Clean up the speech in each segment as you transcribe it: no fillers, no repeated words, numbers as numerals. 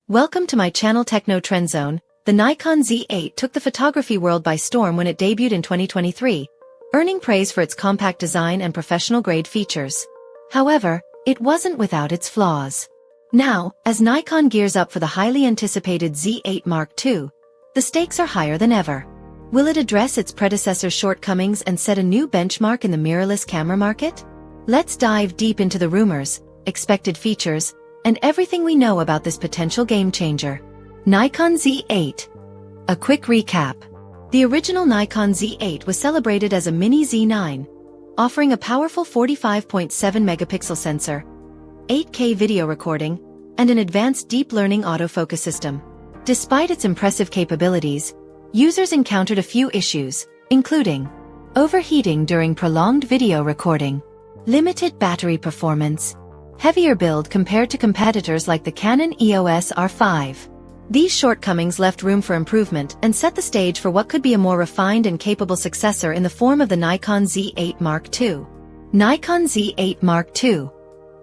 Welcome to my channel Techno Trend Zone. The Nikon Z80 took the photography world by storm when it debuted in 2023, earning praise for its compact design and professional-grade features. However, it wasn't without its flaws. Now, as Nikon gears up for the highly anticipated Z80 Mark II, the stakes are higher than ever. Will it address its predecessor's shortcomings and set a new benchmark in the mirrorless camera market? Let's dive deep into the rumors, expected features, and everything we know about this potential game-changer. Nikon Z80. A quick recap. The original Nikon Z80 was celebrated as a mini Z9, offering a powerful 45.7 megapixel sensor, 8K video recording, and an advanced deep learning autofocus system. Despite its impressive capabilities, users encountered a few issues, including overheating during prolonged video recording, limited battery performance, heavier build compared to competitors like the Canon EOS R5. These shortcomings left room for improvement and set the stage for what could be a more refined and capable successor in the form of the Nikon Z80 Mark II. Nikon Z80 Mark II.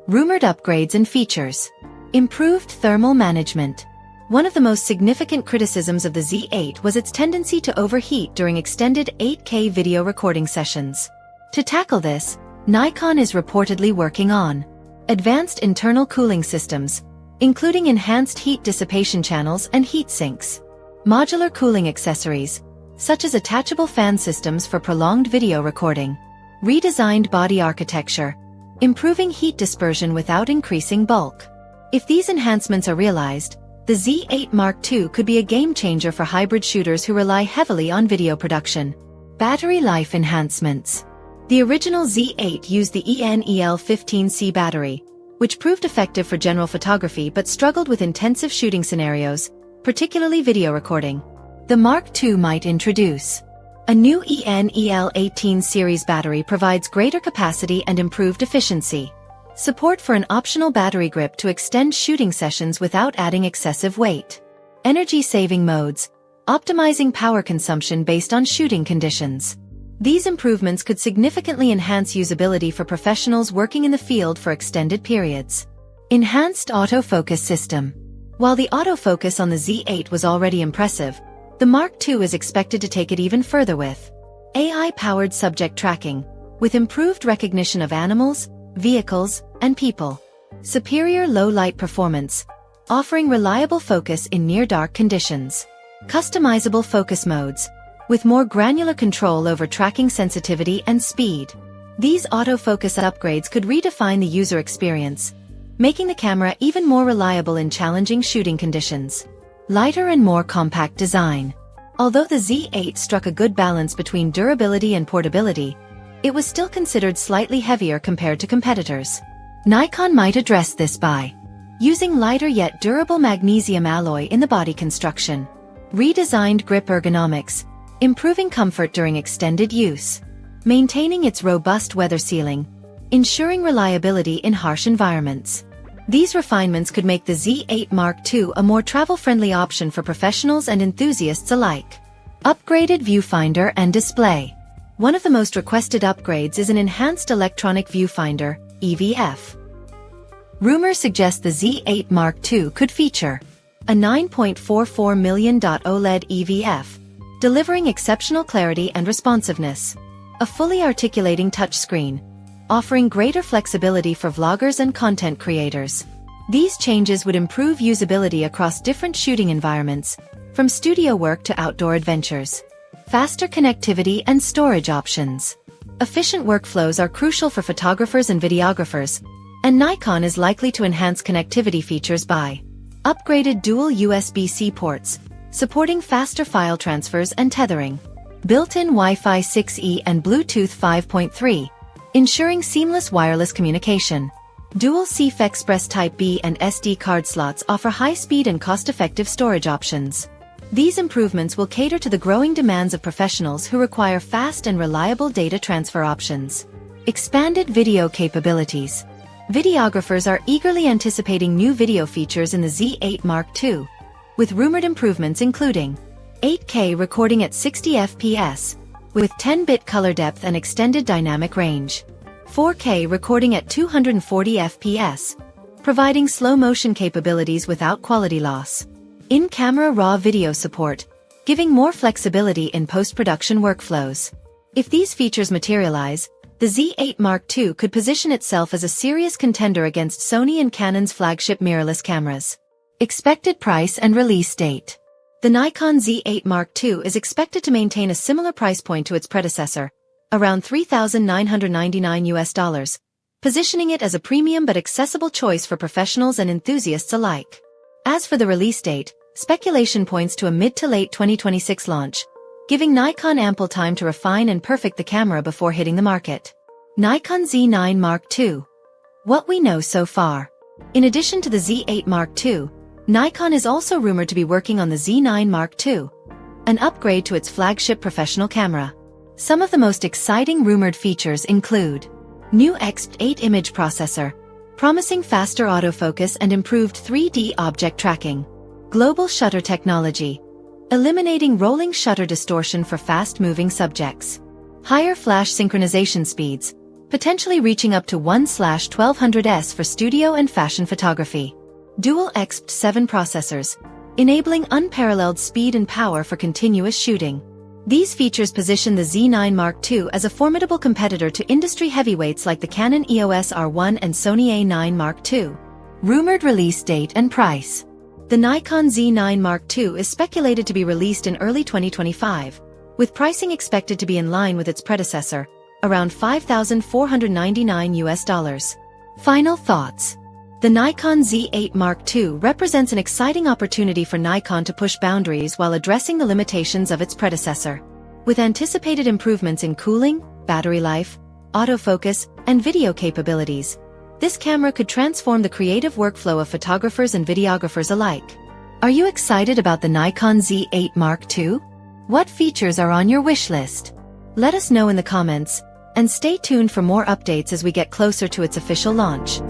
Rumored upgrades and features. Improved thermal management. One of the most significant criticisms of the Z80 was its tendency to overheat during extended 8K video recording sessions. To tackle this, Nikon is reportedly working on advanced internal cooling systems, including enhanced heat dissipation channels and heat sinks, modular cooling accessories, such as attachable fan systems for prolonged video recording, redesigned body architecture, improving heat dispersion without increasing bulk. If these enhancements are realized, the Z80 Mark II could be a game-changer for hybrid shooters who rely heavily on video production. Battery life enhancements. The original Z80 used the ENEL15C battery, which proved effective for general photography but struggled with intensive shooting scenarios, particularly video recording. The Mark II might introduce a new ENEL18 series battery provides greater capacity and improved efficiency. Support for an optional battery grip to extend shooting sessions without adding excessive weight. Energy-saving modes, optimizing power consumption based on shooting conditions. These improvements could significantly enhance usability for professionals working in the field for extended periods. Enhanced autofocus system. While the autofocus on the Z80 was already impressive, the Mark II is expected to take it even further with AI-powered subject tracking, with improved recognition of animals, vehicles, and people. Superior low-light performance, offering reliable focus in near-dark conditions. Customizable focus modes, with more granular control over tracking sensitivity and speed. These autofocus upgrades could redefine the user experience, making the camera even more reliable in challenging shooting conditions. Lighter and more compact design. Although the Z80 struck a good balance between durability and portability, it was still considered slightly heavier compared to competitors. Nikon might address this by using lighter yet durable magnesium alloy in the body construction. Redesigned grip ergonomics, improving comfort during extended use, maintaining its robust weather sealing, ensuring reliability in harsh environments. These refinements could make the Z80 Mark II a more travel-friendly option for professionals and enthusiasts alike. Upgraded viewfinder and display. One of the most requested upgrades is an enhanced electronic viewfinder, EVF. Rumors suggest the Z80 Mark II could feature a 9.44 million OLED EVF, delivering exceptional clarity and responsiveness. A fully articulating touchscreen, offering greater flexibility for vloggers and content creators. These changes would improve usability across different shooting environments, from studio work to outdoor adventures. Faster connectivity and storage options. Efficient workflows are crucial for photographers and videographers, and Nikon is likely to enhance connectivity features by upgraded dual USB-C ports, supporting faster file transfers and tethering. Built-in Wi-Fi 6E and Bluetooth 5.3, ensuring seamless wireless communication. Dual CF Express Type B and SD card slots offer high-speed and cost-effective storage options. These improvements will cater to the growing demands of professionals who require fast and reliable data transfer options. Expanded video capabilities. Videographers are eagerly anticipating new video features in the Z80 Mark II, with rumored improvements including 8K recording at 60 FPS, with 10-bit color depth and extended dynamic range, 4K recording at 240 FPS, providing slow-motion capabilities without quality loss. In-camera RAW video support, giving more flexibility in post-production workflows. If these features materialize, the Z8 Mark II could position itself as a serious contender against Sony and Canon's flagship mirrorless cameras. Expected price and release date. The Nikon Z8 Mark II is expected to maintain a similar price point to its predecessor, around $3,999, positioning it as a premium but accessible choice for professionals and enthusiasts alike. As for the release date, speculation points to a mid to late 2026 launch, giving Nikon ample time to refine and perfect the camera before hitting the market. Nikon Z9 Mark II. What we know so far. In addition to the Z8 Mark II, Nikon is also rumored to be working on the Z9 Mark II, an upgrade to its flagship professional camera. Some of the most exciting rumored features include new XP8 image processor, promising faster autofocus and improved 3D object tracking. Global shutter technology, eliminating rolling shutter distortion for fast-moving subjects. Higher flash synchronization speeds, potentially reaching up to 1/1200s for studio and fashion photography. Dual XP7 processors, enabling unparalleled speed and power for continuous shooting. These features position the Z9 Mark II as a formidable competitor to industry heavyweights like the Canon EOS R1 and Sony A9 Mark II. Rumored release date and price. The Nikon Z9 Mark II is speculated to be released in early 2025, with pricing expected to be in line with its predecessor, around $5,499. Final thoughts. The Nikon Z8 Mark II represents an exciting opportunity for Nikon to push boundaries while addressing the limitations of its predecessor. With anticipated improvements in cooling, battery life, autofocus, and video capabilities, this camera could transform the creative workflow of photographers and videographers alike. Are you excited about the Nikon Z8 Mark II? What features are on your wish list? Let us know in the comments, and stay tuned for more updates as we get closer to its official launch.